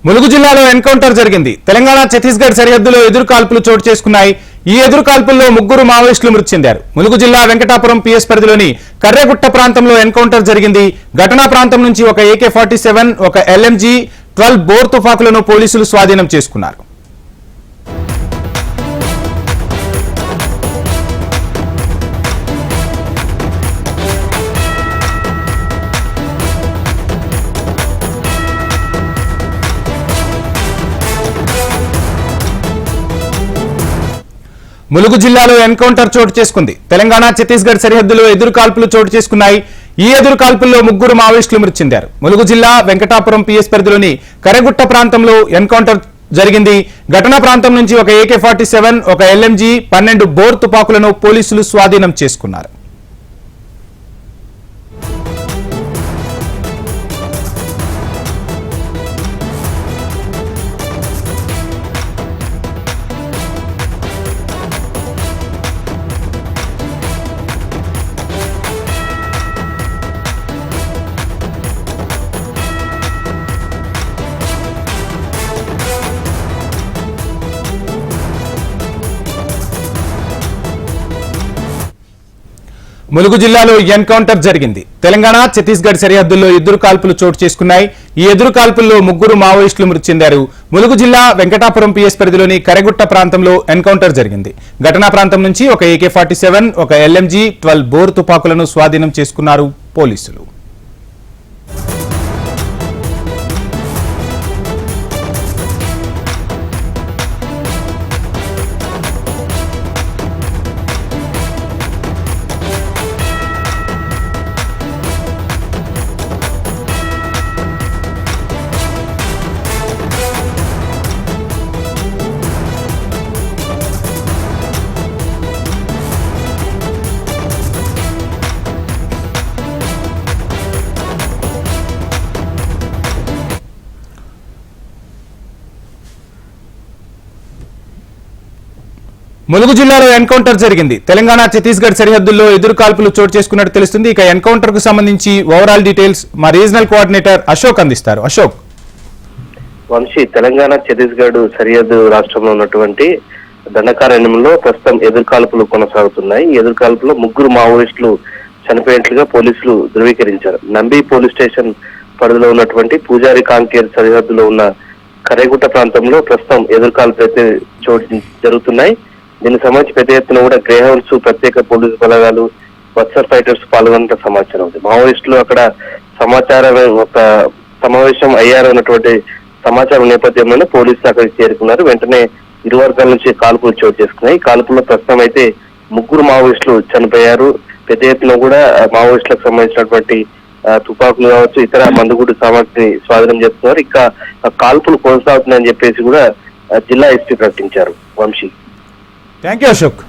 ములుగు జిల్లాలో ఎన్కౌంటర్ జరిగింది. తెలంగాణ ఛత్తీస్గఢ్ సరిహద్దులో ఎదురుకాల్పులు చోటు చేసుకున్నాయి. ఈ ఎదురుకాల్పుల్లో 3 మావోయిస్టులు మృతి చెందారు. ములుగు జిల్లా వెంకటాపురం పిఎస్ పరిధిలోని కర్రెగుట్ట ప్రాంతంలో ఎన్కౌంటర్ జరిగింది. ఘటనా ప్రాంతం నుంచి ఒక AK-47, ఒక LMG 12 బోర్ తుపాకులను పోలీసులు స్వాధీనం చేసుకున్నారు. ములుగు జిల్లాలో ఎన్కౌంటర్ చోటు చేసుకుంది. తెలంగాణ ఛత్తీస్గఢ్ సరిహద్దులో ఎదురుకాల్పులు చోటు చేసుకున్నాయి. ఈ ఎదురుకాల్పుల్లో 3 మావోయిస్టులు మృతి చెందారు. ములుగు జిల్లా వెంకటాపురం పిఎస్ పరిధిలోని కరెగుట్ట ప్రాంతంలో ఎన్కౌంటర్ జరిగింది. ఘటనా ప్రాంతం నుంచి ఒక AK-47, ఒక LMG 12 బోర్ తుపాకులను పోలీసులు స్వాధీనం చేసుకున్నారు. ములుగు జిల్లాలో ఎన్కౌంటర్ జరిగింది. తెలంగాణ ఛత్తీస్గఢ్ సరిహద్దుల్లో ఎదురుకాల్పులు చోటు చేసుకున్నాయి. ఈ ఎదురుకాల్పుల్లో 3 మావోయిస్టులు మృతి చెందారు. ములుగు జిల్లా వెంకటాపురం పిఎస్ పరిధిలోని కరెగుట్ట ప్రాంతంలో ఎన్కౌంటర్ జరిగింది. ఘటనా ప్రాంతం నుంచి ఒక AK-47, ఒక LMG 12 బోర్ తుపాకులను స్వాధీనం చేసుకున్నారు పోలీసులు. ములుగు జిల్లాలో ఎన్కౌంటర్ జరిగింది. తెలంగాణ ఛత్తీస్గఢ్ సరిహద్దుల్లో ఎదురుకాల్పులు చోటు చేసుకున్నట్టు తెలుస్తుంది. ఇక ఎన్కౌంటర్ కు సంబంధించి ఓవరాల్ డీటెయిల్స్ మా రీజనల్ కోఆర్డినేటర్ అశోక్ అందిస్తారు. అశోక్. వంశీ, తెలంగాణ ఛత్తీస్గఢ్ సరిహద్దు రాష్ట్రంలో ఉన్నటువంటి దండకారణ్యంలో ప్రస్తుతం ఎదురుకాల్పులు కొనసాగుతున్నాయి. ఈ ఎదురుకాల్పులో 3 మావోయిస్టులు చనిపోయినట్లుగా పోలీసులు ధృవీకరించారు. నంబి పోలీస్ స్టేషన్ పరిధిలో ఉన్నటువంటి పూజారి కాంకేర్ సరిహద్దులో ఉన్న కరేగుట్ట ప్రాంతంలో ప్రస్తుతం ఎదురుకాల్పులు అయితే జరుగుతున్నాయి. దీనికి సంబంధించి పెద్ద ఎత్తున కూడా గ్రేహౌండ్స్, ప్రత్యేక పోలీసు బలగాలు, బస్టర్ ఫైటర్స్ పాల్గొన్న సమాచారం ఉంది. మావోయిస్టులు అక్కడ ఒక సమావేశం అయ్యారన్నటువంటి సమాచారం నేపథ్యంలోనే పోలీసులు అక్కడికి చేరుకున్నారు. వెంటనే ఇరు వర్గాల నుంచి కాల్పులు చోటు చేసుకున్నాయి. కాల్పుల్లో ప్రస్తుతం అయితే 3 మావోయిస్టులు చనిపోయారు. పెద్ద ఎత్తున కూడా మావోయిస్టులకు సంబంధించినటువంటి తుపాకులు కావచ్చు, ఇతర మందుగుడు సామాగ్రిని స్వాధీనం చేస్తున్నారు. ఇంకా కాల్పులు కొనసాగుతున్నాయని చెప్పేసి కూడా జిల్లా ఎస్పీ ప్రకటించారు. వంశీ. Thank you Ashok.